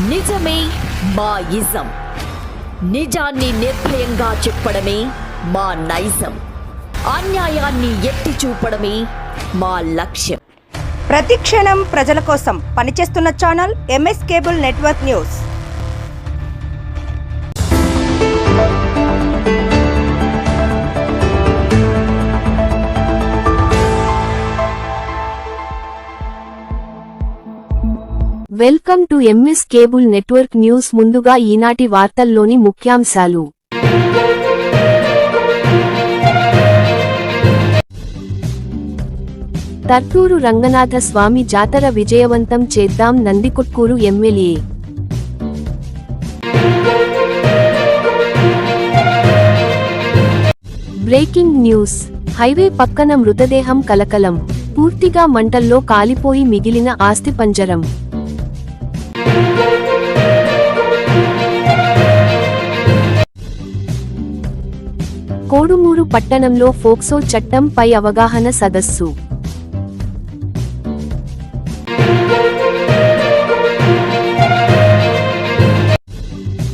నిజమే మా ఇజం. నిజాన్ని నిర్భయంగా చెప్పడమే మా నైజం. అన్యాయాన్ని ఎత్తి చూపడమే మా లక్ష్యం. ప్రతి క్షణం ప్రజల కోసం పనిచేస్తున్న channel MS cable network news. Welcome to MS cable network news. ముందుగా ఈనాటి వార్తల్లోని ముఖ్యాంశాలు. తర్తూరు రంగనాథ స్వామి జాతర విజయవంతం చేద్దాం Nandikotkur MLA. Breaking news. Highway పక్కన మృతదేహం కలకలం. పూర్తిగా మంటల్లో కాలిపోయి మిగిలిన ఆస్తి పంజరం. కోడుమూరు పట్టణంలో ఫోక్సో చట్టంపై అవగాహన సదస్సు.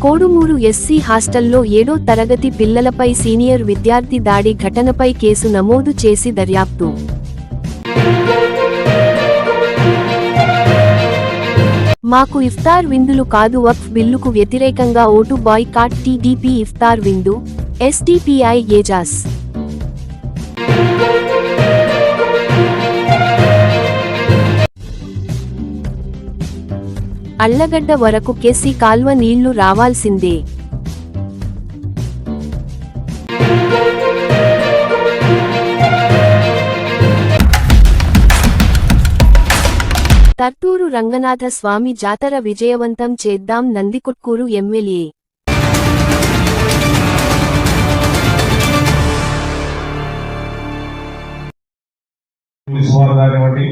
కోడుమూరు ఎస్సీ హాస్టల్లో 7వ తరగతి పిల్లలపై సీనియర్ విద్యార్థి దాడి ఘటనపై కేసు నమోదు చేసి దర్యాప్తు. మాకు ఇఫ్తార్ విందులు కాదు. వక్ఫ్ బిల్లుకు వ్యతిరేకంగా ఓటు బాయ్కాట్. టీడీపీ ఇఫ్తార్ విందు. ఎస్డిపిఐ ఏజాస్. అళ్లగడ్డ వరకు కేసీ కాల్వ నీళ్లు రావాల్సిందే. తర్తూరు రంగనాథ స్వామి జాతర విజయవంతం చేద్దాం నందికొట్కూరు ఎమ్మెల్యే. కానివ్వండి,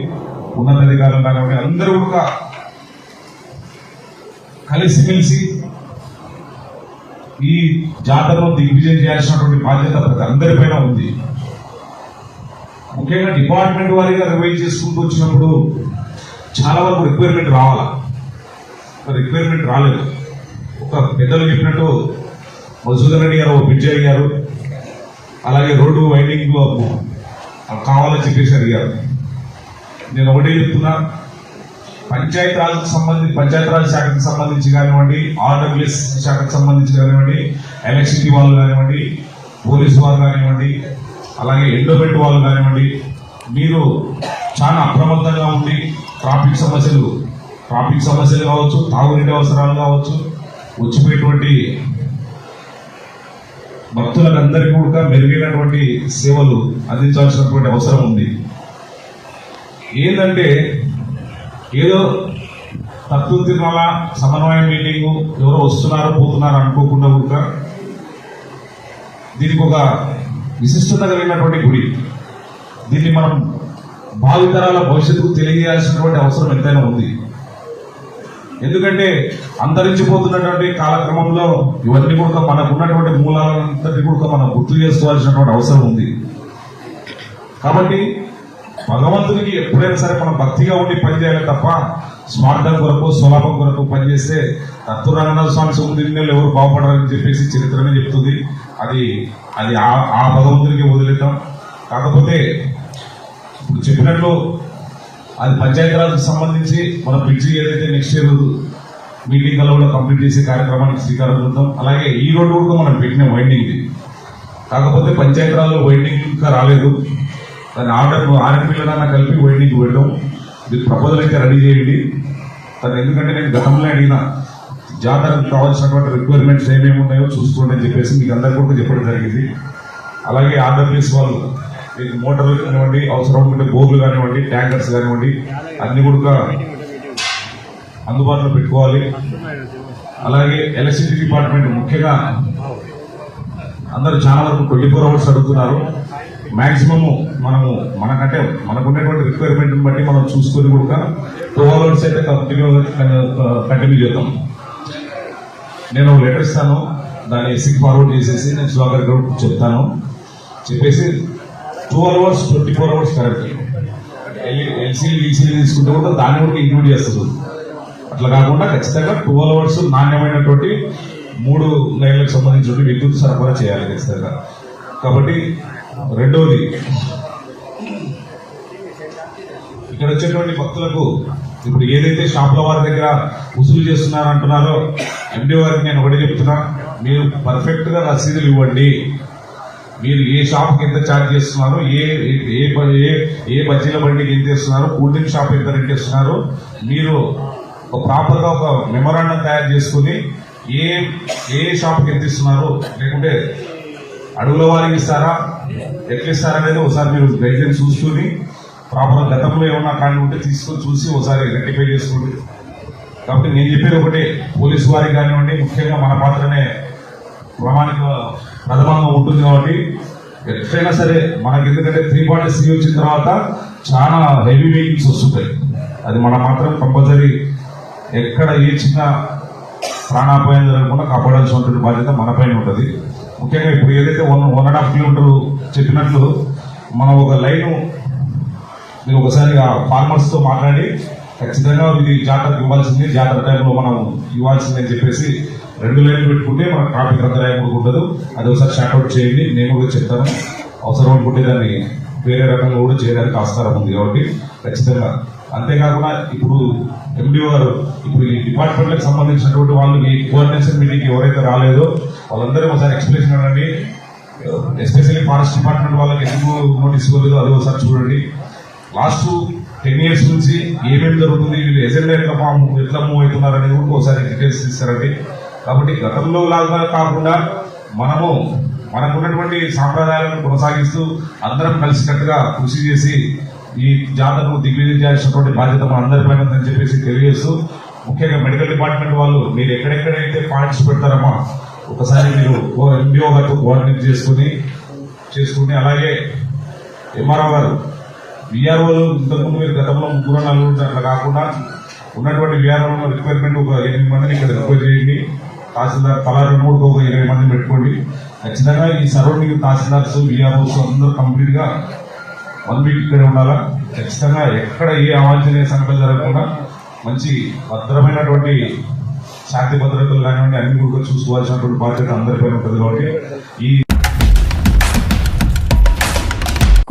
ఉన్నతాధికారులు కానివ్వండి, అందరూ కూడా కలిసిమెలిసి ఈ జాతరను దిగ్విజయం చేయాల్సినటువంటి బాధ్యత ప్రతి అందరిపైన ఉంది. ముఖ్యంగా డిపార్ట్మెంట్ వారీగా రివైజ్ చేసుకుంటూ వచ్చినప్పుడు చాలా వరకు రిక్వైర్మెంట్ రావాలా, రిక్వైర్మెంట్ రాలేదు. ఒక పెద్దలు చెప్పినట్టు మధుసూదన్ రెడ్డి గారు బ్రిడ్జ్ అడిగారు, అలాగే రోడ్డు వైండింగ్ కావాలని చెప్పేసి అడిగారు. నేను ఒకటే చెప్తున్నా, పంచాయతీరాజ్ శాఖకు సంబంధించి కానివ్వండి, ఆర్డబ్ల్యూఎస్ శాఖకు సంబంధించి కానివ్వండి, ఎలక్ట్రిసిటీ వాళ్ళు కానివ్వండి, పోలీసు వారు కానివ్వండి, అలాగే ఎండోమెంట్ వాళ్ళు కానివ్వండి, మీరు చాలా అప్రమత్తంగా ఉండి ట్రాఫిక్ సమస్యలు కావచ్చు, తాగునీటి అవసరాలు కావచ్చు, వచ్చిపోయేటువంటి భక్తులకు అందరికీ కూడా మెరుగైనటువంటి సేవలు అందించాల్సినటువంటి అవసరం ఉంది. ఏంటంటే ఏదో తత్వ తిరుమల సమన్వయ మీటింగు ఎవరో వస్తున్నారు పోతున్నారు అనుకోకుండా కూడా దీనికి ఒక విశిష్టత కలిగినటువంటి గుడి. దీన్ని మనం భావితరాల భవిష్యత్తుకు తెలియజేయాల్సినటువంటి అవసరం ఎంతైనా ఉంది. ఎందుకంటే అంతరించిపోతున్నటువంటి కాలక్రమంలో ఇవన్నీ కూడా మనకున్నటువంటి మూలాలంతటి కూడా మనం గుర్తు చేసుకోవాల్సినటువంటి అవసరం ఉంది. కాబట్టి భగవంతునికి ఎప్పుడైనా సరే మనం భక్తిగా ఉండి పనిచేయాలి తప్ప స్వార్థం కొరకు స్వలాభం కొరకు పనిచేస్తే తర్తూరు రంగనాథ స్వామి సముద్రంలో ఎవరు బాగుపడాలని చెప్పేసి చరిత్రనే చెప్తుంది. అది అది ఆ భగవంతునికి వదిలేద్దాం. కాకపోతే ఇప్పుడు చెప్పినట్లు అది పంచాయతీరాజ్కి సంబంధించి మన బ్రిడ్జి ఏదైతే నెక్స్ట్ ఇయర్ మీటింగ్ కూడా కంప్లీట్ చేసే కార్యక్రమానికి శ్రీకారం చుడతాం. అలాగే ఈ రోడ్డు కూడా మనం పెట్టిన వైండింగ్, కాకపోతే పంచాయతీరాజ్లో వైండింగ్ ఇంకా రాలేదు. దాని ఆర్ఎంపీలన్నా కలిపి వైండింగ్ పెట్టడం. మీరు ప్రపోజల్ అయితే రెడీ చేయండి. దాన్ని ఎందుకంటే నేను గతంలో అడిగిన జాతరకు కావాల్సినటువంటి రిక్వైర్మెంట్స్ ఏమేమి ఉన్నాయో చూసుకోండి అని చెప్పేసి మీకు అందరికీ కూడా చెప్పడం జరిగింది. అలాగే ఆర్డబ్ల్యూఎస్ వాళ్ళు మీకు మోటార్లు కానివ్వండి, అవసరం ఉంటే బోర్లు కానివ్వండి, ట్యాంకర్స్ కానివ్వండి, అన్ని కూడా అందుబాటులో పెట్టుకోవాలి. అలాగే ఎలక్ట్రిసిటీ డిపార్ట్మెంట్ ముఖ్యంగా అందరూ చాలా వరకు 24 hours అడుగుతున్నారు. మాక్సిమం మనకంటే మనకున్నటువంటి రిక్వైర్మెంట్ బట్టి మనం చూసుకొని కూడా 2 hours అయితే కంటిన్యూ చేద్దాం. నేను లెటర్ ఇస్తాను, దాన్ని ఎస్సీకి ఫార్వర్డ్ చేసేసి నేను సుధాకర్ గౌడ్ చెప్తాను. చెప్పేసి 12 hours 24 hours కరెక్ట్. ఎల్సీలు ఈసీలు తీసుకుంటే కూడా దాన్ని కూడా ఇంక్లూడ్ చేస్తుంది. అట్లా కాకుండా ఖచ్చితంగా 12 hours నాణ్యమైనటువంటి 3 లైన్లకు సంబంధించిన విద్యుత్ సరఫరా చేయాలి ఖచ్చితంగా. కాబట్టి రెండవది, ఇక్కడ వచ్చేటువంటి భక్తులకు ఇప్పుడు ఏదైతే షాపుల వారి దగ్గర వసూలు చేస్తున్నారు అంటున్నారో ఎండి వారికి నేను ఒకటి చెప్తున్నా, మీరు పర్ఫెక్ట్ గా రసీదులు ఇవ్వండి. మీరు ఏ షాప్కి ఎంత ఛార్జ్ చేస్తున్నారు, ఏ బజ్జీల బండికి ఎంత ఇస్తున్నారు, కూల్ డ్రింక్ షాప్ ఎంత రెంట్ ఇస్తున్నారు, మీరు ప్రాపర్ గా ఒక మెమోరాండం తయారు చేసుకుని ఏ షాప్కి ఎంత ఇస్తున్నారు, లేకుంటే అడుగుల వారికి ఇస్తారా, ఎట్లా ఇస్తారనేది ఒకసారి మీరు గైడ్లైన్ చూసుకుని ప్రాపర్ గతంలో ఏమన్నా కానీ ఉంటే తీసుకొని చూసి ఒకసారి రెక్టిఫై చేసుకోండి. కాబట్టి నేను చెప్పేది ఒకటే, పోలీసు వారికి కానివ్వండి, ముఖ్యంగా మన పాత్రనే ప్రామాణిక ప్రథమంగా ఉంటుంది. కాబట్టి ఎట్లయినా సరే మనకి, ఎందుకంటే 3.3 వచ్చిన తర్వాత చాలా హెవీ వెహికల్స్ వస్తుంటాయి. అది మనం మాత్రం కంపల్సరీ ఎక్కడ ఏ చిన్న ప్రాణాపాయం జరగకుండా కాపాడాల్సినటువంటి బాధ్యత మన పైన ఉంటుంది. ముఖ్యంగా ఇప్పుడు ఏదైతే 1.5 కిలోమీటర్లు చెప్పినట్లు మనం ఒక లైను మీరు ఒకసారి ఫార్మర్స్ తో మాట్లాడి ఖచ్చితంగా ఇది జాతరకు ఇవ్వాల్సింది, జాతర టైంలో మనం ఇవ్వాల్సిందని చెప్పేసి 2 లైన్లు పెట్టుకుంటే మన ట్రాఫిక్ అంతరాయం ఉండదు. అది ఒకసారి షార్ట్అవుట్ చేయండి, నేను కూడా చెప్తాను. అవసరం అనుకుంటే దాన్ని వేరే రకంగా కూడా చేయడానికి ఆస్కారం ఉంది. కాబట్టి ఖచ్చితంగా అంతేకాకుండా ఇప్పుడు ఎండి వారు ఇప్పుడు ఈ డిపార్ట్మెంట్లకు సంబంధించినటువంటి వాళ్ళు ఈ కోఆర్డినేషన్ మీటింగ్ ఎవరైతే రాలేదో వాళ్ళందరూ ఒకసారి ఎక్స్ప్లెనేషన్ ఇవ్వండి. ఎస్పెషల్లీ ఫారెస్ట్ డిపార్ట్మెంట్ వాళ్ళకి ఎందుకు నోటీస్ ఇవ్వలేదు అది ఒకసారి చూడండి. లాస్ట్ 10 years నుంచి ఏమేమి జరుగుతుంది, వీళ్ళు ఎజెండా ఎట్లా మూవ్ అవుతున్నారు అనేది కూడా ఒకసారి డీటెయిల్స్ ఇస్తారండి. కాబట్టి గతంలో లాగా కాకుండా మనకున్నటువంటి సాంప్రదాయాలను కొనసాగిస్తూ అందరం కలిసికట్టుగా కృషి చేసి ఈ జాతరను దిగ్విజయం చేయాల్సినటువంటి బాధ్యత మన అందరిపైన ఉందని చెప్పేసి తెలియజేస్తూ, ముఖ్యంగా మెడికల్ డిపార్ట్మెంట్ వాళ్ళు మీరు ఎక్కడెక్కడైతే పాయింట్స్ పెడతారమ్మా ఒకసారి మీరు ఎండిఓ గారితో కోఆర్డినేట్ చేసుకుని అలాగే ఎంఆర్ఓ గారు విఆర్ఓలు ఇంతకుముందు మీరు గతంలో 3-4 అట్లా కాకుండా ఉన్నటువంటి విఆర్ఓ రిక్వైర్మెంట్ ఒక 8 మందిని ఇక్కడ రిక్వైర్ చేయండి. తహసీల్దార్ తలా 2-3 ఒక 20 మందిని పెట్టుకోండి. ఖచ్చితంగా ఈ సరౌండింగ్ తహసీల్దార్స్ విఆర్ఓస్ అందరూ కంప్లీట్ గా 1 week ఇక్కడే ఉండాలా. ఖచ్చితంగా ఎక్కడ ఏ అవాంఛనీయ సంఘటన జరగకుండా మంచి భద్రమైనటువంటి శాంతి భద్రతలు కానివ్వండి అన్ని కూడా చూసుకోవాల్సినటువంటి బాధ్యత అందరిపైన ఉంటుంది. కాబట్టి ఈ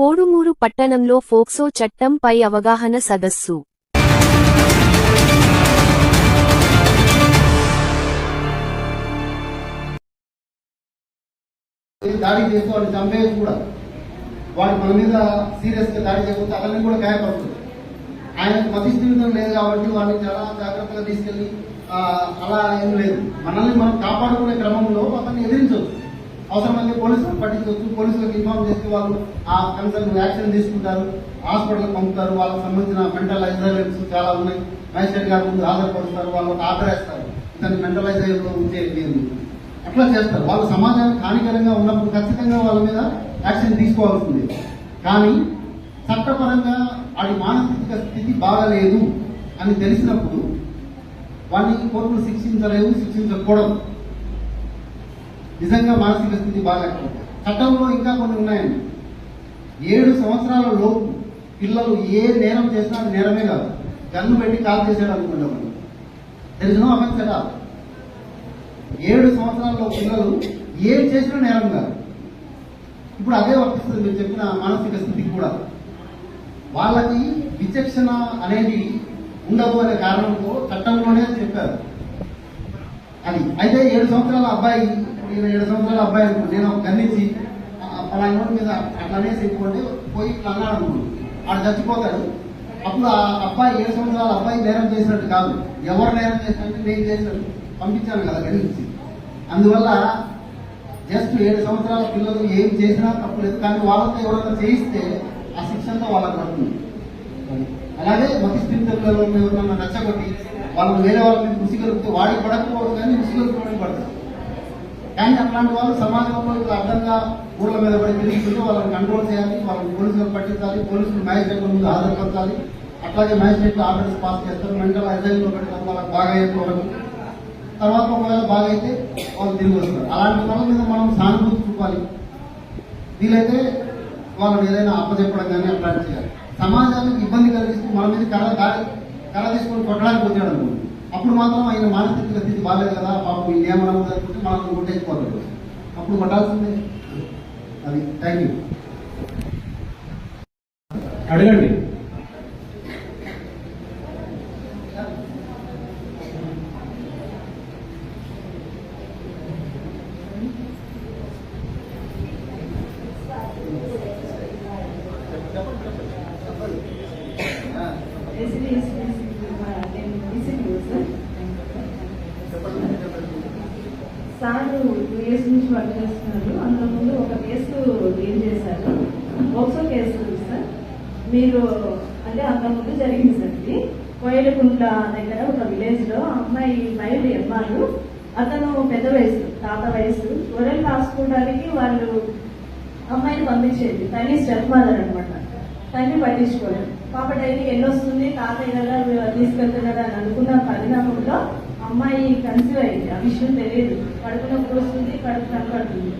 కోడుమూరు పట్టణంలో ఫోక్సో చట్టంపై అవగాహన సదస్సు. దాడి చేసి వాడిని చంపేయచ్చు కూడా. వాడు మన మీద సీరియస్ గా దాడి చేయకపోతే అతన్ని కూడా గాయపడుతుంది. ఆయనకు మతిస్థిమితం లేదు కాబట్టి వాడిని చాలా జాగ్రత్తగా తీసుకెళ్లి అలా ఏం లేదు. మనల్ని మనం కాపాడుకునే క్రమంలో అతన్ని ఎదిరించవచ్చు. అవసరమైతే పోలీసులకు పట్టించవచ్చు. పోలీసులకు ఇన్ఫార్మ్ చేస్తే వాళ్ళు ఆ కన్సర్న్ యాక్షన్ తీసుకుంటారు, హాస్పిటల్కి పంపుతారు. వాళ్ళకి సంబంధించిన మెంటల్ ఐజోలేషన్స్ చాలా ఉన్నాయి. మ్యాజిస్ట్రేట్ గారి ముందు హాజరుపరుస్తారు, వాళ్ళకి ఆర్డర్ వేస్తారు ఇతన్ని మెంటలైజేషన్ లో ఉంచే లేదు. అట్లా చేస్తారు. వాళ్ళు సమాజానికి హానికరంగా ఉన్నప్పుడు ఖచ్చితంగా వాళ్ళ మీద యాక్షన్ తీసుకోవాల్సింది. కానీ చట్టపరంగా వాడి మానసిక స్థితి బాగలేదు అని తెలిసినప్పుడు వాడిని కోర్టులు శిక్షించలేవు, శిక్షించకూడదు. నిజంగా మానసిక స్థితి బాగాలేకపోతే చట్టంలో ఇంకా కొన్ని ఉన్నాయండి. 7 సంవత్సరాల లోపు పిల్లలు ఏ నేరం చేసినా అది నేరమే కాదు. గన్ను పెట్టి కాల్ చేసాడు అనుకున్నాం, there is no offence at all. 7 సంవత్సరాల్లో పిల్లలు ఏం చేసినా నేరం కాదు. ఇప్పుడు అదే వర్తిస్తుంది మీరు చెప్పిన మానసిక స్థితికి కూడా. వాళ్ళకి విచక్షణ అనేది ఉండదు అనే కారణంతో చట్టంలోనే చెప్పారు అది. అయితే 7 సంవత్సరాల అబ్బాయి, 7 సంవత్సరాల అబ్బాయి అనుకోండి, నేను గన్నించి పలానా మీద అట్లానే చెప్పుకుంటే పోయి అన్నాడు అనుకోండి, ఆడు చచ్చిపోతాడు. అప్పుడు ఆ అబ్బాయి 7 సంవత్సరాల అబ్బాయి నేరం చేసినట్టు కాదు. ఎవరు నేరం చేసినట్టు నేను చేసినట్టు పంపించాను కదా గన్నించి. అందువల్ల జస్ట్ 7 సంవత్సరాల పిల్లలు ఏం చేసినా తప్పలేదు. కానీ వాళ్ళతో ఎవరైనా చేయిస్తే ఆ శిక్షంతో వాళ్ళకి పడుతుంది. అలాగే మతిస్థితులలో ఎవరైనా నచ్చగొట్టి వాళ్ళని వేరే వాళ్ళ మీద ముసిగలిపితే వాడికి పడకపోవడం కానీ ముసిగలిపి పడతారు. కానీ అట్లాంటి వాళ్ళు సమాజంలో ఇప్పుడు అర్థంగా ఊళ్ళ మీద పడి తిరుగుతుంటే వాళ్ళని కంట్రోల్ చేయాలి, వాళ్ళని పోలీసులకు పట్టించాలి, పోలీసులు మ్యాజిస్ట్రేట్ల ముందు హాజరుపరచాలి. అట్లాగే మ్యాజిస్ట్రేట్లు ఆర్డర్స్ పాస్ చేస్తారు. మెంటల్ అజైన్లో పెట్టడం వాళ్ళకి బాగా అయిపోవడం, తర్వాత ఒకవేళ బాగా అయితే వాళ్ళు తిరిగి వస్తారు. అలాంటి వాళ్ళ మీద మనం సానుభూతి చూపాలి. వీలైతే వాళ్ళని ఏదైనా అప్పచెప్పడం కానీ అట్లాంటి చేయాలి. సమాజానికి ఇబ్బంది కలిగిస్తూ మన మీద కర్ర తీసుకొని కొట్టడానికి వచ్చాడు అనుకోండి, అప్పుడు మాత్రం ఆయన మానసిక స్థితి బాగాలేదు కదా, పాపం ఏమన్నా అనుకుంటే మనం గుట్టేసిపోతాడు, అప్పుడు కొట్టాల్సిందే. అది. Thank you. అడగండి. సార్ 2 years నుంచి వర్క్ చేస్తున్నారు. అంతకుముందు ఒక కేసు డీల్ చేశారు, పోక్సో కేసు సార్. మీరు అంటే అంతకుముందు జరిగింది సార్. ఇది కోయలకుంట్ల దగ్గర ఒక విలేజ్ లో అమ్మాయి మైల్డ్ ఎంఆర్, అతను పెద్ద వయసు, తాత వయసు, గొర్రెలు కాసుకోవడానికి వాళ్ళు అమ్మాయిని పంపించేది. తల్లి స్టెప్ మదర్ అనమాట. తల్లి పట్టించుకోలేదు. పాప డైలీ వెళ్ళొస్తుంది, తాతయ్య కదా తీసుకెళ్తున్నాడు అని అనుకున్న పరిణామంలో అమ్మాయి కన్సీవ్ అయింది. ఆ విషయం తెలియదు. కడుపునొప్పి వస్తుంది, కడుపు కనపడుతుంది.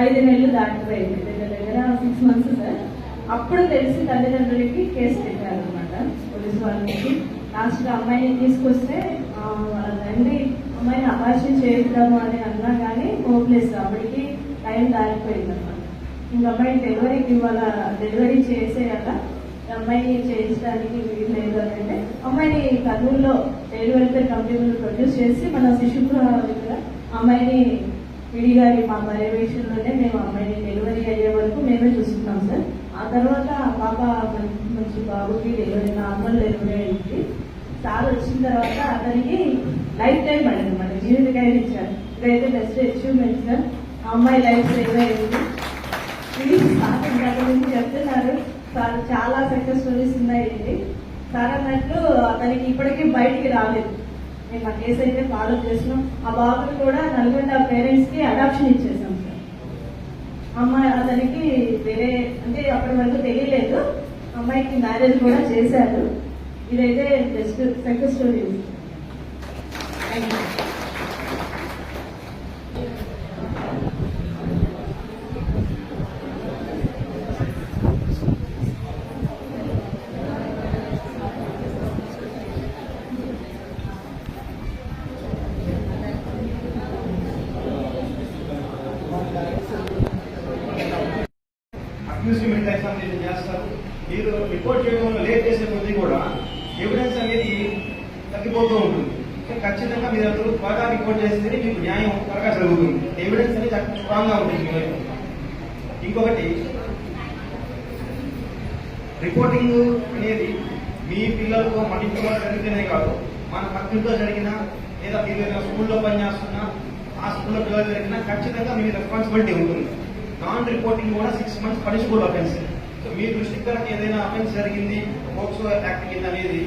5 నెలలు దాటిపోయింది, దగ్గర 6 months సార్. అప్పుడు తెలిసి తల్లిదండ్రులకి కేసు పెట్టారనమాట పోలీసు వాళ్ళకి. లాస్ట్గా అమ్మాయిని తీసుకొస్తే వాళ్ళ తండ్రి అమ్మాయిని అపార్షన్ చేద్దాము అని అన్నా కానీ హోప్లెస్. అప్పటికి టైం దాటిపోయింది అనమాట. ఇంకా అమ్మాయి డెలివరీ చేసేయాల, అమ్మాయిని చేయించడానికి వీలు లేదు అని అంటే అమ్మాయిని కర్నూలులో చైల్డ్ వెల్ఫేర్ కంపెనీలు ప్రొడ్యూస్ చేసి మన శిశుగృహ దగ్గర అమ్మాయిని పిడి గారి మా పర్యవేక్షణలోనే మేము అమ్మాయిని డెలివరీ అయ్యే వరకు మేమే చూస్తున్నాం సార్. ఆ తర్వాత పాప మంచి బాబుకి డెలివరీ, నార్మల్ డెలివరీ అయింది. సార్ వచ్చిన తర్వాత అతనికి లైఫ్ టైం పడింది, మన జీవిత ఖైదు ఇచ్చారు. ఇదైతే బెస్ట్ అచీవ్మెంట్ సార్. ఆ అమ్మాయి లైఫ్ సేవ్ అయింది. ఇది సార్ ఇంటి గురించి చెప్తున్నారు సార్. చాలా సక్సెస్ స్టోరీస్ ఉన్నాయి. సార్ అన్నట్లు అతనికి ఇప్పటికీ బయటికి రాలేదు. మేము ఆ కేసు అయితే ఫాలో చేసినాం. ఆ బాబుని కూడా నల్గొండ పేరెంట్స్ కి అడాప్షన్ ఇచ్చేసాం సార్. అమ్మాయి అతనికి వేరే అంటే అప్పటి వరకు తెలియలేదు. అమ్మాయికి మ్యారేజ్ కూడా చేశారు. ఇదైతే best success story. Thank you. అక్యూజ్మెంట్ ఎగ్జామినేషన్ చేస్తారు. మీరు రిపోర్ట్ చేయడంలో లేట్ చేసే కొద్దీ కూడా ఎవిడెన్స్ అనేది తగ్గిపోతూ ఉంటుంది. ఖచ్చితంగా మీరు అందరూ త్వరగా రిపోర్ట్ చేస్తేనే మీకు న్యాయం త్వరగా జరుగుతుంది. ఎవిడెన్స్ అనేది స్ట్రాంగ్ గా ఉంటుంది మీ వైపు. ఇంకొకటి, రిపోర్టింగ్ అనేది మీ పిల్లలతో మన ఇంట్లో జరిగితేనే కాదు, మన పక్కింట్లో జరిగినా లేదా మీరు ఏదైనా స్కూల్లో పనిచేస్తున్నా ఆ స్కూల్లో పిల్లలు జరిగినా ఖచ్చితంగా మీ రెస్పాన్సిబిలిటీ ఉంటుంది. నాన్ రిపోర్టింగ్ కూడా 6 months పనిష్బుల్ అఫెన్స్. సో మీ దృష్టికి కనుక ఏదైనా అఫెన్స్ జరిగింది పోక్సో యాక్ట్ కింద అనేది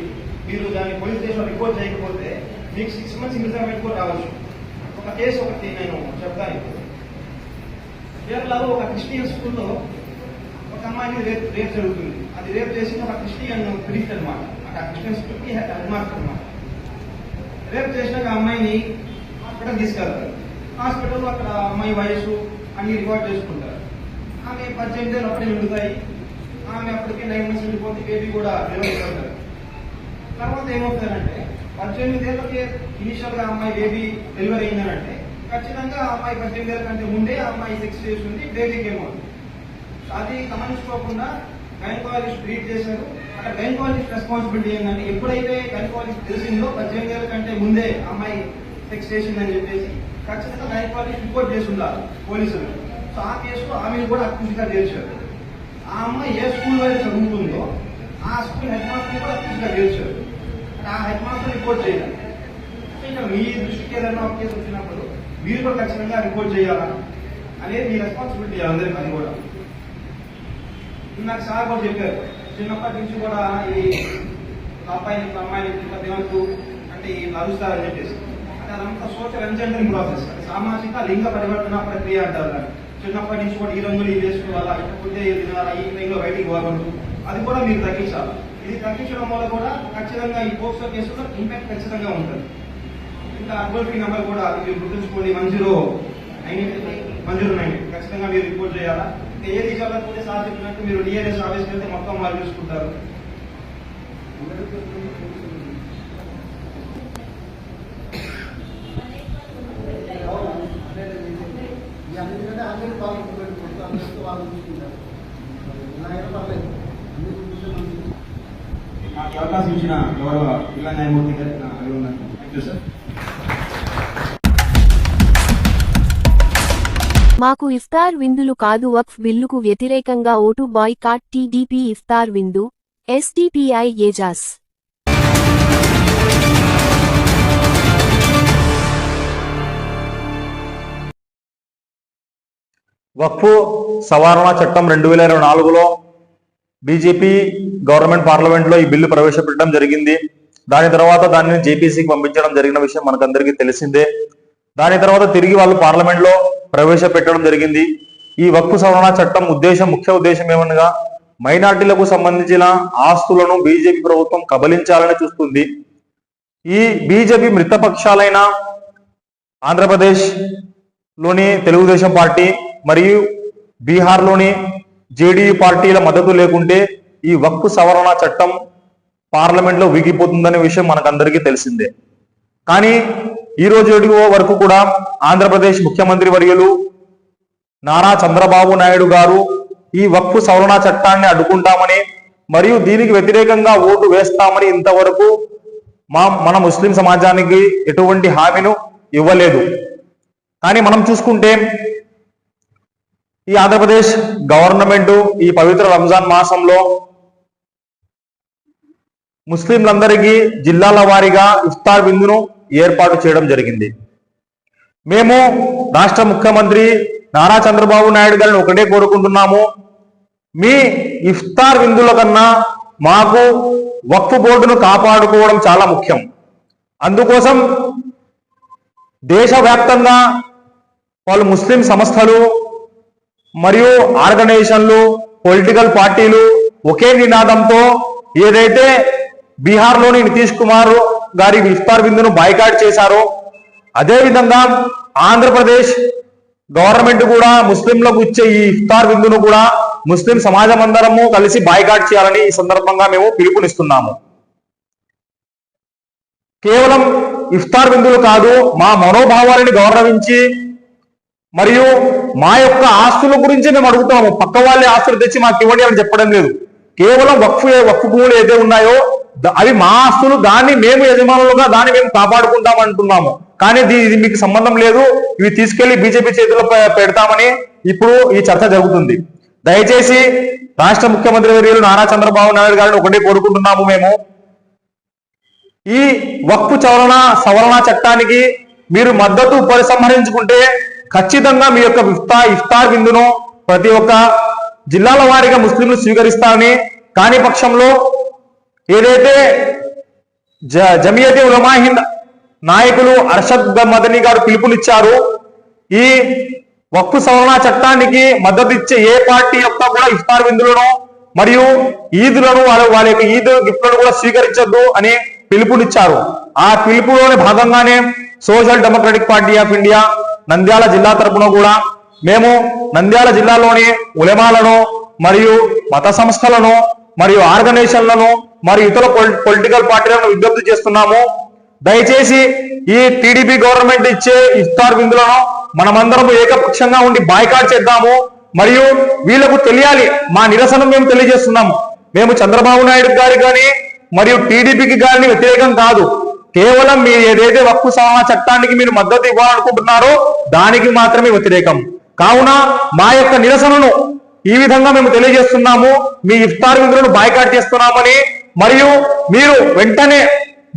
మీరు దాన్ని పోలీస్ స్టేషన్ రిపోర్ట్ చేయకపోతే మీకు 6 months ఇంప్రిజన్మెంట్ కూడా రావచ్చు. ఒక కేసు ఒకటి నేను చెప్తాను. కేరళలో ఒక క్రిస్టియన్ స్కూల్లో ఒక అమ్మాయిని రేప్ జరుగుతుంది. అది రేప్ చేసిన ఒక క్రిస్టియన్ ప్రీస్ట్ అనమాట. ఆ క్రిస్టియన్ స్కూల్కి హెడ్ మాస్టర్ అనమాట. రేప్ చేసినాక అమ్మాయిని హాస్పిటల్ తీసుకెళ్తారు. హాస్పిటల్లో అక్కడ అమ్మాయి వయసు అన్ని రికార్డ్ చేసుకుంటారు. ఆమె 18 ఏళ్ళు అప్పుడే నిండుతాయి. ఆమె అప్పటికే 9 months వెళ్ళిపోతే బేబీ కూడా డెలివరీ అవుతారు. తర్వాత ఏమవుతారంటే 18 ఏళ్ళకి ఇనిషియల్ గా అమ్మాయి బేబీ డెలివరీ అయిందనంటే ఖచ్చితంగా ఆ అమ్మాయి 18 ఏళ్ళ కంటే ముందే ఆ అమ్మాయి 6 years ఉంది, బేబీకి ఏమవుతుంది. అది గమనించుకోకుండా గైనకాలజిస్ట్ ట్రీట్ చేశారు. అక్కడ గైనకాలజిస్ట్ రెస్పాన్సిబిలిటీ ఏంటంటే ఎప్పుడైతే గైనకాలజిస్ట్ తెలిసిందో 18 ఏళ్ళ కంటే ముందే అమ్మాయి సెక్స్ చేసిందని చెప్పేసి ఖచ్చితంగా గైనకాలజిస్ట్ రిపోర్ట్ చేసి ఉండాలి పోలీసులు. సో ఆ కేసులో ఆమెను కూడా అక్యూజ్ గా చేర్చారు. ఆ అమ్మాయి ఏ స్కూల్లో అయితే చదువుతుందో ఆ స్కూల్ హెడ్ మాస్టర్ కూడా అక్యూజ్ గా చేర్చారు. ఆ హెడ్ మాస్టర్ రిపోర్ట్ చేయాలి. ఇంకా మీ దృష్టికి ఏదైనా ఒక కేసు వచ్చినప్పుడు మీరు కూడా ఖచ్చితంగా రిపోర్ట్ చేయాలా అనేది మీ రెస్పాన్సిబిలిటీ అందరికీ. అది కూడా నాకు సార్ కూడా చెప్పారు, చిన్నప్పటి నుంచి కూడా ఈ అమ్మాయిని దేవంతు అంటే అరుస్తారని చెప్పేసి. అంటే అదంతా సోషల్ ఎన్జెండరింగ్ ప్రాసెస్, సామాజిక లింగ పరివర్తన ప్రక్రియ అంటారు. చిన్నప్పటి నుంచి కూడా ఈ రంగులు వేసుకోవాలా, ఇకపోతే తినాలా, ఈ టైంలో బయటికి పోకూడదు. అది కూడా మీరు తగ్గించాలి. ఇది తగ్గించడం వల్ల కూడా ఖచ్చితంగా ఈ పోక్సో కేసులో ఇంపాక్ట్ ఖచ్చితంగా ఉంటుంది. ఇంకా అడ్వల్ నెంబర్ కూడా మీరు గుర్తుంచుకోండి, 1090 ఖచ్చితంగా మీరు రిపోర్ట్ చేయాలా. ఇంకా ఏది చదవకపోతే సార్ చెప్పినట్టు మీరు డిఎన్ఎస్ ఆఫీస్కి వెళ్తే మొత్తం వాళ్ళు చూసుకుంటారు. అవకాశం ఇచ్చిన గౌరవ జిల్లా న్యాయమూర్తి గారికి నా అభినందనలు. Thank you sir. మాకు ఇఫ్తార్ విందులు కాదు వక్ఫ్ బిల్లుకు వ్యతిరేకంగా ఓటు బాయ్కాట్ టీడీపీ ఇఫ్తార్ విందు ఎస్టీపీఐ ఏజాస్. వక్ఫ్ సవరణ చట్టం 2024లో బీజేపీ గవర్నమెంట్ పార్లమెంట్లో ఈ బిల్లు ప్రవేశపెట్టడం జరిగింది. దాని తర్వాత దానిని జేపీసీకి పంపించడం జరిగిన విషయం మనకందరికీ తెలిసిందే. దాని తర్వాత తిరిగి వాళ్ళు పార్లమెంట్లో ప్రవేశపెట్టడం జరిగింది. ఈ వక్ఫ్ సవరణ చట్టం ముఖ్య ఉద్దేశం ఏమనగా మైనార్టీలకు సంబంధించిన ఆస్తులను బీజేపీ ప్రభుత్వం కబలించాలని చూస్తుంది. ఈ బీజేపీ మిత్రపక్షాలైన ఆంధ్రప్రదేశ్ లోని తెలుగుదేశం పార్టీ మరియు బీహార్లోని జేడీయూ పార్టీల మద్దతు లేకుంటే ఈ వక్ఫ్ సవరణ చట్టం పార్లమెంట్లో వీగిపోతుందనే విషయం మనకందరికీ తెలిసిందే. కానీ ఈ రోజు వరకు కూడా ఆంధ్రప్రదేశ్ ముఖ్యమంత్రి వర్యులు నారా చంద్రబాబు నాయుడు గారు ఈ వక్ఫ్ సవరణ చట్టాన్ని అడ్డుకుంటామని మరియు దీనికి వ్యతిరేకంగా ఓటు వేస్తామని ఇంతవరకు మన ముస్లిం సమాజానికి ఎటువంటి హామీను ఇవ్వలేదు. కానీ మనం చూసుకుంటే ఈ ఆంధ్రప్రదేశ్ గవర్నమెంట్ ఈ పవిత్ర రంజాన్ మాసంలో ముస్లింలందరికీ జిల్లాల వారీగా ఇఫ్తార్ విందును ఏర్పాటు చేయడం జరిగింది. మేము రాష్ట్ర ముఖ్యమంత్రి నారా చంద్రబాబు నాయుడు గారిని ఒకటే కోరుకుంటున్నాము, మీ ఇఫ్తార్ విందుల కన్నా మాకు వక్ఫ్ బోర్డును కాపాడుకోవడం చాలా ముఖ్యం. అందుకోసం దేశవ్యాప్తంగా వాళ్ళు ముస్లిం సంస్థలు మరియు ఆర్గనైజేషన్లు పొలిటికల్ పార్టీలు ఒకే నినాదంతో ఏదైతే బీహార్లోని నితీష్ కుమార్ గారి ఇఫ్తార్ విందును బాయ్కాట్ చేశారో అదేవిధంగా ఆంధ్రప్రదేశ్ గవర్నమెంట్ కూడా ముస్లింలకు ఇచ్చే ఈ ఇఫ్తార్ విందును కూడా ముస్లిం సమాజం అందరము కలిసి బాయ్కాట్ చేయాలని ఈ సందర్భంగా మేము పిలుపునిస్తున్నాము. కేవలం ఇఫ్తార్ విందులు కాదు, మా మనోభావాలని గౌరవించి మరియు మా యొక్క ఆస్తుల గురించి మేము అడుగుతాము. పక్క వాళ్ళ ఆస్తులు తెచ్చి మాకు ఇవ్వండి అని చెప్పడం లేదు. కేవలం వక్ఫ్ భూములు ఏదైతే ఉన్నాయో అవి మా ఆస్తులు, దాన్ని మేము యజమానులుగా దాన్ని మేము కాపాడుకుంటాం అంటున్నాము. కానీ ఇది మీకు సంబంధం లేదు, ఇవి తీసుకెళ్లి బీజేపీ చేతిలో పెడతామని ఇప్పుడు ఈ చర్చ జరుగుతుంది. దయచేసి రాష్ట్ర ముఖ్యమంత్రి వర్యులు నారా చంద్రబాబు నాయుడు గారిని ఒకటే కోరుకుంటున్నాము, మేము ఈ వక్ఫ్ సవరణ చట్టానికి మీరు మద్దతు ఉపసంహరించుకుంటే ఖచ్చితంగా మీ యొక్క ఇఫ్తార్ విందును ప్రతి ఒక్క జిల్లాల వారీగా ముస్లింలు స్వీకరిస్తారని, కాని పక్షంలో ఏదైతే జమియతే ఉలమా హింద్ నాయకులు అర్షద్ మదనీ గారు పిలుపునిచ్చారు, ఈ వక్ఫ్ సవరణ చట్టానికి మద్దతు ఇచ్చే ఏ పార్టీ యొక్క కూడా ఇఫ్తార్ విందులను మరియు ఈదులను వాళ్ళ యొక్క ఈద్ గిఫ్ట్లను కూడా స్వీకరించొద్దు అని పిలుపునిచ్చారు. ఆ పిలుపులోని భాగంగానే social democratic party of India Nandyal జిల్లా తరపున కూడా మేము నంద్యాల జిల్లాలోని ఉలమాలను మరియు మత సంస్థలను మరియు ఆర్గనైజేషన్లను మరియు ఇతర పొలిటికల్ పార్టీలను విజ్ఞప్తి చేస్తున్నాము. దయచేసి ఈ టీడీపీ గవర్నమెంట్ ఇచ్చే ఇఫ్తార్ విందులను మనమందరం ఏకపక్షంగా ఉండి బాయ్కాట్ చేద్దాము. మరియు వీళ్ళకు తెలియాలి మా నిరసన మేము తెలియజేస్తున్నాము. మేము చంద్రబాబు నాయుడు గారి కానీ మరియు టీడీపీకి కానీ వ్యతిరేకం కాదు, కేవలం మీరు ఏదైతే వక్ఫ్ సవరణ చట్టానికి మీరు మద్దతు ఇవ్వాలనుకుంటున్నారో దానికి మాత్రమే వ్యతిరేకం. కావున మా యొక్క నిరసనను ఈ విధంగా మేము తెలియజేస్తున్నాము, మీ ఇఫ్తార్ విందులను బాయ్కాట్ చేస్తున్నామని. మరియు మీరు వెంటనే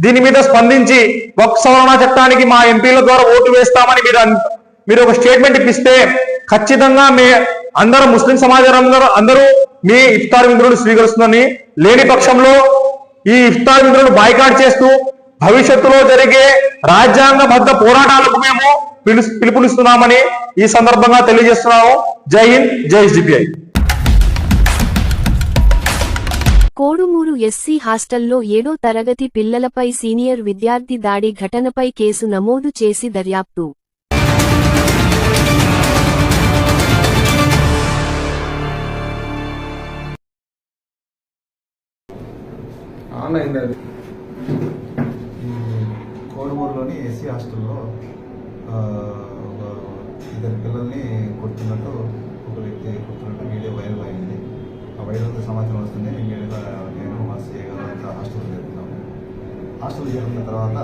దీని మీద స్పందించి వక్ఫ్ సవరణ చట్టానికి మా ఎంపీల ద్వారా ఓటు వేస్తామని మీరు ఒక స్టేట్మెంట్ ఇప్పిస్తే ఖచ్చితంగా అందరూ ముస్లిం సమాజం అందరూ మీ ఇఫ్తార్ విందులను స్వీకరిస్తుందని, లేని పక్షంలో ఈ ఇఫ్తార్ విందులను బాయ్కాట్ చేస్తూ భవిష్యత్తులో జరిగే రాజ్యాంగబద్ధ పోరాటాలకు మేము పిలుపునిస్తున్నామని ఈ సందర్భంగా తెలియజేస్తున్నాము. జై హింద్, జై ఎస్డిపిఐ. కోడుమూరు ఎస్సీ హాస్టల్లో 7వ తరగతి పిల్లలపై సీనియర్ విద్యార్థి దాడి ఘటనపై కేసు నమోదు చేసి దర్యాప్తు. కోడుమూరులోని ఎస్సీ హాస్టల్లో ఇద్దరు పిల్లల్ని కొడుతున్నట్టు ఒక వ్యక్తి కొడుతున్నట్టు వీడియో వైరల్ అయింది. ఆ వైరల్ సమాచారం వస్తుంది. ఇమీడియట్గా నేను మా సీఏ గారు హాస్టల్కి వెళ్తున్నాము. హాస్టల్ చేరుకున్న తర్వాత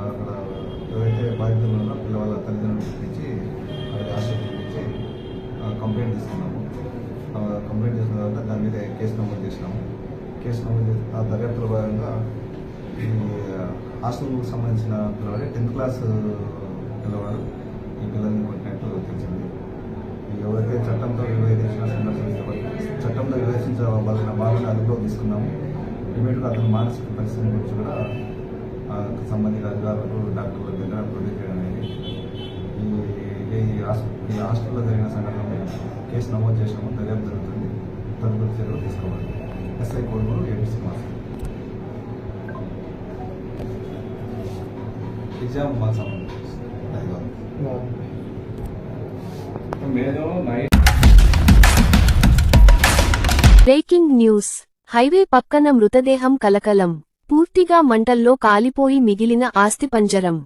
అక్కడ ఎవరైతే బాధితులు ఉన్నారో పిల్లవాళ్ళ తల్లిదండ్రులు పిలిపించి అక్కడ హాస్టల్ పిలిపించి కంప్లైంట్ తీసుకున్నాము. కంప్లైంట్ చేసిన తర్వాత దాని మీద కేసు నమోదు చేసినాము. కేసు నమోదు చేసి ఆ దర్యాప్తులో భాగంగా ఈ హాస్టల్కు సంబంధించిన పిల్లవాడు 10th క్లాస్ పిల్లవాడు ఈ పిల్లల్ని కొట్టినట్టు తెలిసింది. ఎవరైతే చట్టంతో వివేచించవలసిన వాళ్ళని అదుపులో తీసుకున్నాము. ఇమీడియట్గా అతని మానసిక పరిస్థితి గురించి కూడా సంబంధిత అధికారులకు డాక్టర్ల దగ్గర ప్రొడ్యూస్ చేయడం అనేది ఈ హాస్పిటల్లో జరిగిన సంఘటనలో కేసు నమోదు చేసినాము. దర్యాప్తు జరుగుతుంది. తదుపరి చర్యలు తీసుకోవాలి. SI Koduru APC master Nizam మాకు సంబంధించి బ్రేకింగ్ న్యూస్. హైవే పక్కన మృతదేహం కలకలం. పూర్తిగా మంటల్లో కాలిపోయి మిగిలిన ఆస్తిపంజరం.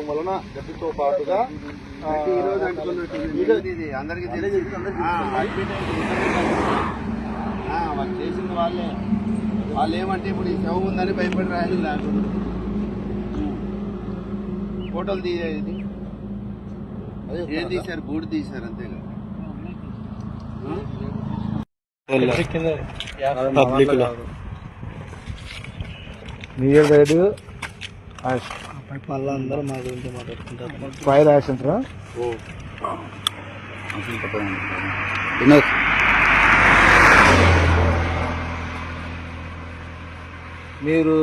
వలన గడ్డితో పాటుగా ఇది అందరికీ వాళ్ళు చేసింది వాళ్ళు ఏమంటే ఇప్పుడు ఈ శవం ఉందని భయపడి రాయాలి. నాకు ఫోటోలు తీసేది ఏం తీశారు? బూడి తీశారు అంతేగా. వాళ్ళందరూ మా గురించి మాట్లాడుకుంటారు. ఫైర్ యాక్సిడెంట్ రా మీరు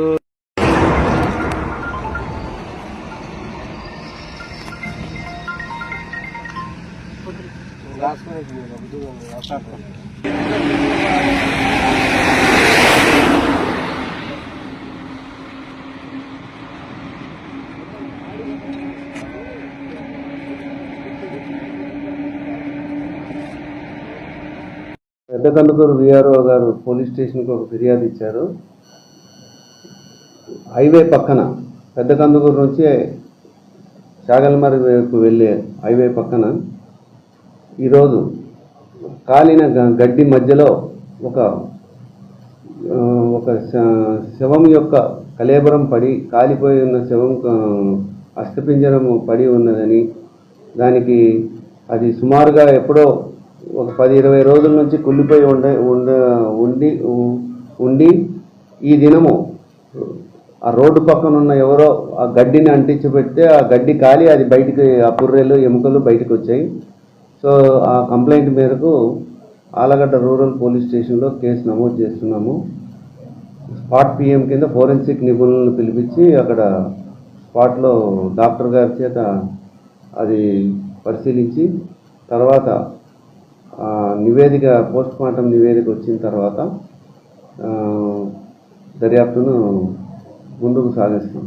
పెద్దకందుకూరు విఆర్ఓ గారు పోలీస్ స్టేషన్కి ఒక ఫిర్యాదు ఇచ్చారు. హైవే పక్కన పెద్దకందుకూరు నుంచి చాగల్మరి వైపు వెళ్ళే హైవే పక్కన ఈరోజు కాలిన గడ్డి మధ్యలో ఒక శవం యొక్క కళేబరం పడి కాలిపోయి ఉన్న శవం అస్థిపింజరం పడి ఉన్నదని, దానికి అది సుమారుగా ఎప్పుడో ఒక 10-20 రోజుల నుంచి కుళ్ళిపోయి ఉండి ఈ దినము ఆ రోడ్డు పక్కన ఉన్న ఎవరో ఆ గడ్డిని అంటించి పెడితే ఆ గడ్డి కాలి అది బయటికి ఆ పుర్రెలు ఎముకలు బయటకు వచ్చాయి. సో ఆ కంప్లైంట్ మేరకు ఆలగడ్డ రూరల్ పోలీస్ స్టేషన్లో కేసు నమోదు చేస్తున్నాము. స్పాట్ పిఎం కింద ఫోరెన్సిక్ నిపుణులను పిలిపించి అక్కడ స్పాట్లో డాక్టర్ గారి చేత అది పరిశీలించి తర్వాత నివేదిక పోస్ట్ మార్టం నివేదిక వచ్చిన తర్వాత దర్యాప్తును ముందుకు సాగిస్తాం.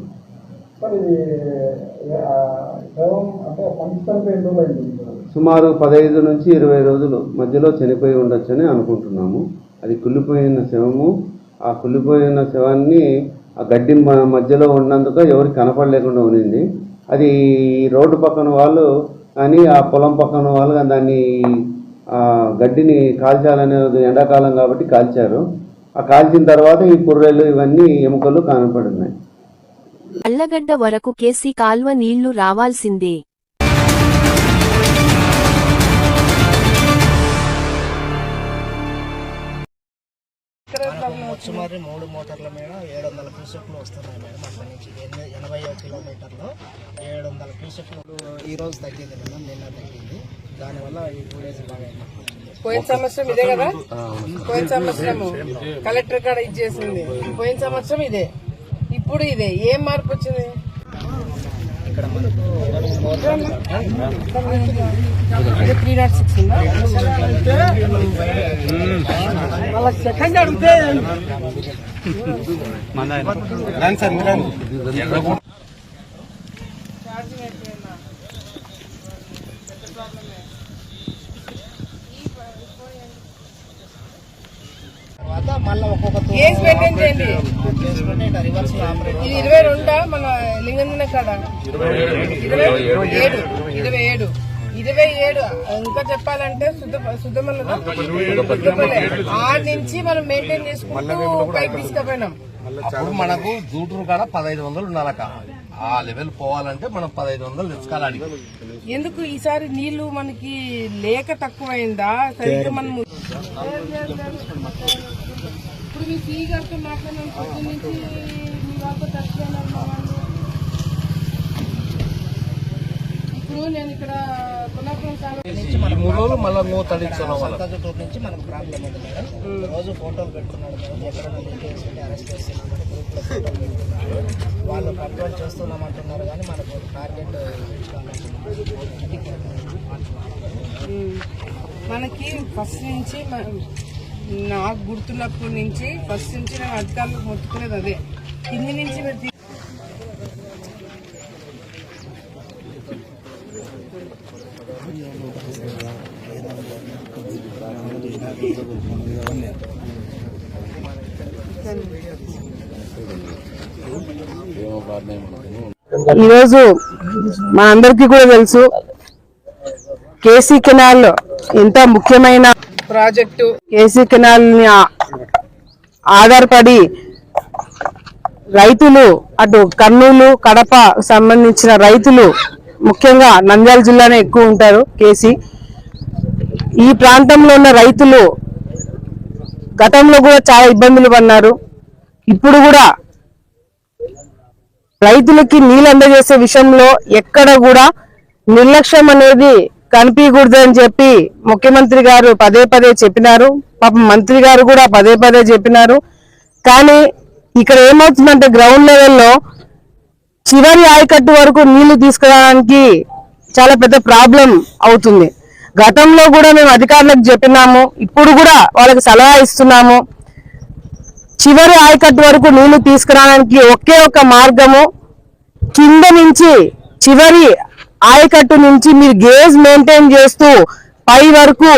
సుమారు 15 నుంచి 20 రోజులు మధ్యలో చనిపోయి ఉండొచ్చని అనుకుంటున్నాము. అది కుళ్ళిపోయిన శవము. ఆ కుళ్ళిపోయిన శవాన్ని ఆ గడ్డి మధ్యలో ఉన్నందుకు ఎవరికి కనపడలేకుండా ఉన్నింది. అది రోడ్డు పక్కన వాళ్ళు కానీ ఆ పొలం పక్కన వాళ్ళు కానీ దాన్ని గడ్డిని కాల్చాలనేది ఎండాకాలం కాబట్టి కాల్చారు. ఆ కాల్చిన తర్వాత ఈ పుర్రెలు ఇవన్నీ ఎముకలు కనపడున్నాయి. అల్లగడ్డ వరకు కేసీ కాల్వ నీళ్లు రావాల్సిందే. సుమారు 3 మోటార్ల మీద 700 క్యూసెక్లు వస్తున్నాయి మేడం. అక్కడి నుంచి 80 కిలోమీటర్లో 700 క్యూసెక్లు ఈ రోజు తగ్గింది మేడం, నిన్న తగ్గింది. దానివల్ల ఈ 2 డేస్ బాగా పోయిన సంవత్సరం ఇదే కదా, పోయిన సంవత్సరము కలెక్టర్ కాడ ఇచ్చేసింది. పోయిన సంవత్సరం ఇదే, ఇప్పుడు ఇదే. ఏం మార్పు వచ్చింది? ఇక్కడ మనకు 306 ఉందా వాళ్ళ సెకండ్ అడిగితే ఏజ్ మెయింటైన్ చేయండి. ఇది 22 మన లింగందిన కాడ 27 ఇంకా చెప్పాలంటే శుద్ధమల్ల ఆడి నుంచి మనం మెయింటైన్ చేసుకుంటూ పైకి తీసుకుపోయినాం. అప్పుడు మనకు జూటూరు కాడ 1500 ఉండాలక ఆ లెవెల్ పోవాలంటే మనం 1500 తెచ్చుకోవాలి. ఎందుకు ఈసారి నీళ్లు మనకి లేక తక్కువైందా సరిగ్గా మనం ఇప్పుడు మీ సీ గారితో మాట్లాడిన పొద్దు నుంచి మీ వాళ్ళతో టచ్ అయినారు మా వాళ్ళు. ఇప్పుడు నేను ఇక్కడ కొల్లాపురం మళ్ళీ నో తడించారు నుంచి మనకు ప్రాబ్లం ఉంది మేడం. రోజు ఫోటోలు పెట్టుకున్నాడు మేడం. ఎక్కడ అరెస్ట్ చేస్తున్నామని వాళ్ళు కంట్రోల్ చేస్తున్నామంటున్నారు కానీ మనకు టార్గెట్ మనకి ఫస్ట్ నుంచి నాకు గుర్తున్నప్పటి నుంచి ఫస్ట్ నుంచి నేను అధికారులకు మొత్తుకునేది అదే. కింది నుంచి మీరు ఈరోజు మా అందరికీ కూడా తెలుసు కేసీ కెనాల్ ఎంత ముఖ్యమైన ప్రాజెక్టు. కేసీ కెనాల్ ని ఆధారపడి రైతులు అటు కర్నూలు కడప సంబంధించిన రైతులు ముఖ్యంగా నంద్యాల జిల్లానే ఎక్కువ ఉంటారు. కేసీ ఈ ప్రాంతంలో ఉన్న రైతులు గతంలో కూడా చాలా ఇబ్బందులు పడినారు. ఇప్పుడు కూడా రైతులకి నీళ్ళు అందజేసే విషయంలో ఎక్కడ కూడా నిర్లక్ష్యం అనేది కనిపించకూడదు అని చెప్పి ముఖ్యమంత్రి గారు పదే పదే చెప్పినారు. పాపం మంత్రి గారు కూడా పదే పదే చెప్పినారు. కానీ ఇక్కడ ఏమవుతుందంటే గ్రౌండ్ లెవెల్లో చివరి ఆయకట్టు వరకు నీళ్లు తీసుకురావడానికి చాలా పెద్ద ప్రాబ్లం అవుతుంది. గతంలో కూడా మేము అధికారులకు చెప్పినాము, ఇప్పుడు కూడా వాళ్ళకి సలహా ఇస్తున్నాము. చివరి ఆయకట్టు వరకు నీళ్లు తీసుకురావడానికి ఒకే ఒక మార్గము కింద నుంచి చివరి ఆయకట్టు నుంచి మీరు గేజ్ మెయింటైన్ చేస్తూ పై వరకు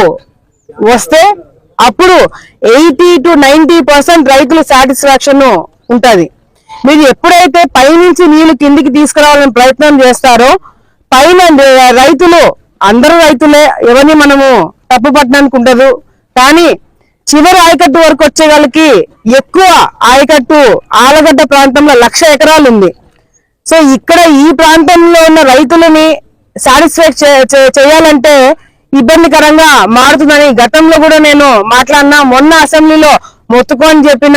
వస్తే అప్పుడు 80 to 90% రైతుల సాటిస్ఫాక్షన్ ఉంటది. మీరు ఎప్పుడైతే పై నుంచి నీళ్లు కిందికి తీసుకురావాలని ప్రయత్నం చేస్తారో పైన రైతులు అందరూ రైతులే, ఎవరిని మనము తప్పు పట్టడానికి ఉండదు. కానీ చివరి ఆయకట్టు వరకు వచ్చే వాళ్ళకి ఎక్కువ ఆయకట్టు ఆలగడ్డ ప్రాంతంలో 1,00,000 ఎకరాలు ఉంది. సో ఇక్కడ ఈ ప్రాంతంలో ఉన్న రైతులని సాటిస్ఫై చేయాలంటే ఇబ్బందికరంగా మారుతుందని గతంలో కూడా నేను మాట్లాడినా, మొన్న అసెంబ్లీలో మొత్తుకొని చెప్పిన,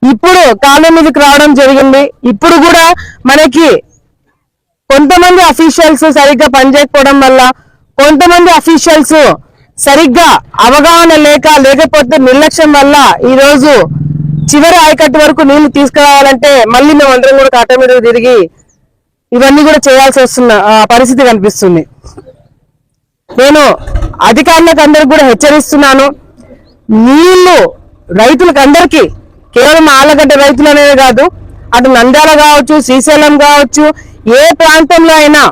ఇప్పుడు కాలం మీదకి రావడం జరిగింది. ఇప్పుడు కూడా మనకి కొంతమంది అఫీషియల్స్ సరిగ్గా పనిచేయకపోవడం వల్ల, కొంతమంది అఫీషియల్స్ సరిగ్గా అవగాహన లేకపోతే నిర్లక్ష్యం వల్ల ఈ రోజు చివరి ఆయకట్టు వరకు నీళ్లు తీసుకురావాలంటే మళ్ళీ మేము అందరం కూడా కాట మీద తిరిగి ఇవన్నీ కూడా చేయాల్సి వస్తున్న పరిస్థితి కనిపిస్తుంది. నేను అధికారులకు అందరికి కూడా హెచ్చరిస్తున్నాను, నీళ్లు రైతులకు అందరికీ, కేవలం ఆలగడ్డ రైతులు అనేది కాదు, అటు నంద్యాల కావచ్చు, శ్రీశైలం కావచ్చు, ఏ ప్రాంతంలో అయినా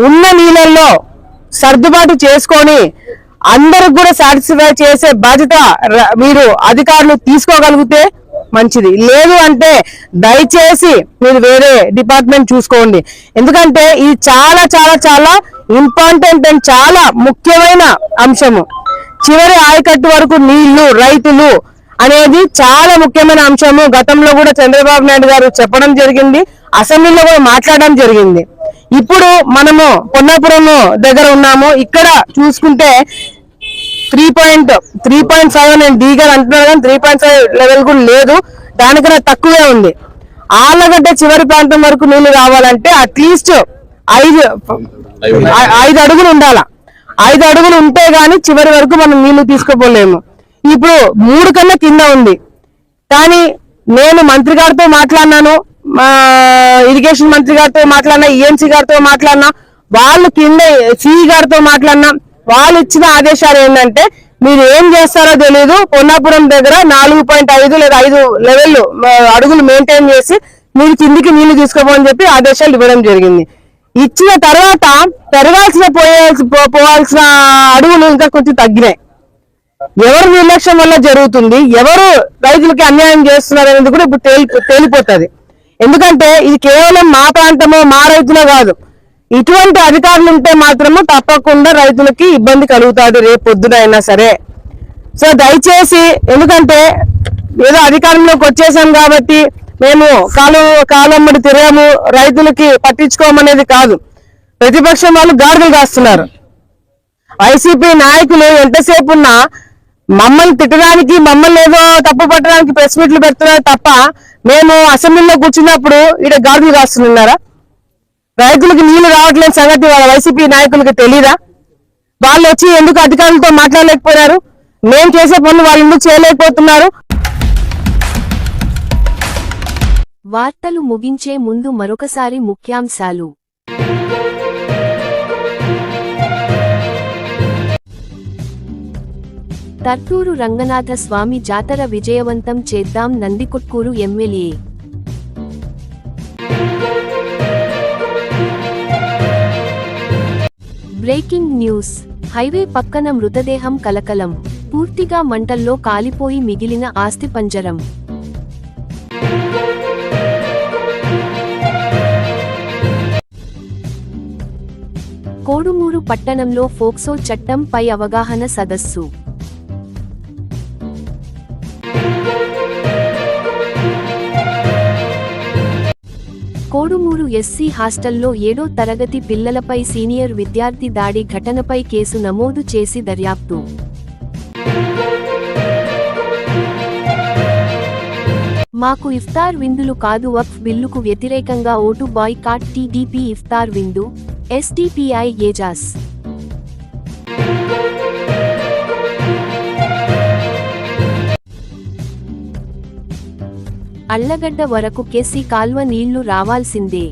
ఉన్న నీళ్ళల్లో సర్దుబాటు చేసుకొని అందరికి కూడా సాటిస్ఫై చేసే బాధ్యత మీరు అధికారులు తీసుకోగలిగితే మంచిది. లేదు అంటే దయచేసి మీరు వేరే డిపార్ట్మెంట్ చూసుకోండి. ఎందుకంటే ఇది చాలా చాలా చాలా ఇంపార్టెంట్ అండ్ చాలా ముఖ్యమైన అంశము. చివరి ఆయకట్టు వరకు నీళ్లు రైతులు అనేది చాలా ముఖ్యమైన అంశము. గతంలో కూడా చంద్రబాబు నాయుడు గారు చెప్పడం జరిగింది, అసెంబ్లీలో కూడా మాట్లాడడం జరిగింది. ఇప్పుడు మనము పొన్నాపురం దగ్గర ఉన్నాము. ఇక్కడ చూసుకుంటే 3.5 నేను డీ గారు అంటున్నారు కానీ 3.5 లెవెల్ కూడా లేదు, దానికన్నా తక్కువే ఉంది. ఆలగడ్డ చివరి ప్రాంతం వరకు నీళ్లు రావాలంటే అట్లీస్ట్ 5 అడుగులు ఉండాల. 5 అడుగులు ఉంటే గాని చివరి వరకు మనం నీళ్లు తీసుకోపోలేము. ఇప్పుడు 3 కన్నా కింద ఉంది. కానీ నేను మంత్రి గారితో మాట్లాడినాను, ఇరిగేషన్ మంత్రి గారితో మాట్లాడినా, ఈఎన్సీ గారితో మాట్లాడినా, వాళ్ళు కింద సిఈ గారితో మాట్లాడినా, వాళ్ళు ఇచ్చిన ఆదేశాలు ఏంటంటే మీరు ఏం చేస్తారో తెలియదు, పొన్నాపురం దగ్గర 4.5 లేదా 5 లెవెల్ అడుగులు మెయింటైన్ చేసి మీరు కిందికి నీళ్లు తీసుకోమని చెప్పి ఆదేశాలు ఇవ్వడం జరిగింది. ఇచ్చిన తర్వాత పోవాల్సిన అడుగులు ఇంకా కొంచెం తగ్గినాయి. ఎవరు నిర్లక్ష్యం వల్ల జరుగుతుంది, ఎవరు రైతులకి అన్యాయం చేస్తున్నారు అనేది కూడా ఇప్పుడు తేలిపోతుంది. ఎందుకంటే ఇది కేవలం మా ప్రాంతమో మా రైతులే కాదు, ఇటువంటి అధికారులు ఉంటే మాత్రము తప్పకుండా రైతులకి ఇబ్బంది కలుగుతుంది రేపు పొద్దున అయినా సరే. సో దయచేసి, ఎందుకంటే ఏదో అధికారంలోకి వచ్చేసాం కాబట్టి మేము కాలమ్మడి తిరగము, రైతులకి పట్టించుకోమనేది కాదు. ప్రతిపక్షం వాళ్ళు గాడులు కాస్తున్నారు. వైసీపీ నాయకులు ఎంతసేపు ఉన్నా మమ్మల్ని తిట్టడానికి, మమ్మల్ని ఏదో తప్పు పట్టడానికి ప్రెస్ మీట్లు పెడుతున్నారు తప్ప మేము అసెంబ్లీలో కూర్చున్నప్పుడు ఇక్కడ గాడులు కాస్తున్నారా? రైతులకు నీళ్లు రావట్లేని సంగతి వాళ్ళ వైసీపీ నాయకులకు తెలీదా? వాళ్ళు వచ్చి ఎందుకు అధికారులతో మాట్లాడలేకపోయారు? మేము చేసే పనులు వాళ్ళు ఎందుకు చేయలేకపోతున్నారు? వార్తలు ముగించే ముందు మరొకసారి ముఖ్యాంశాలు. తర్తూరు రంగనాథ స్వామి జాతర విజయవంతం చేద్దాం Nandikotkur MLA. Breaking news. Highway పక్కన మృతదేహం కలకలం, పూర్తిగా మంటల్లో కాలిపోయి మిగిలిన ఆస్తిపంజరం. కోడుమూరు పట్టణంలో ఫోక్సో చట్టంపై అవగాహన సదస్సు. కోడుమూరు ఎస్సీ హాస్టల్లో 7వ తరగతి పిల్లలపై సీనియర్ విద్యార్థి దాడి ఘటనపై కేసు నమోదు చేసి దర్యాప్తు. మాకు ఇఫ్తార్ విందులు కాదు వక్ఫ్ బిల్లుకు వ్యతిరేకంగా ఓటు బాయ్కాట్ టీడీపీ ఇఫ్తార్ విందు, ఎస్టీపీఐ ఏజాస్. అళ్లగడ్డ వరకు కేసీ కాల్వ నీళ్లు రావాల్సిందే.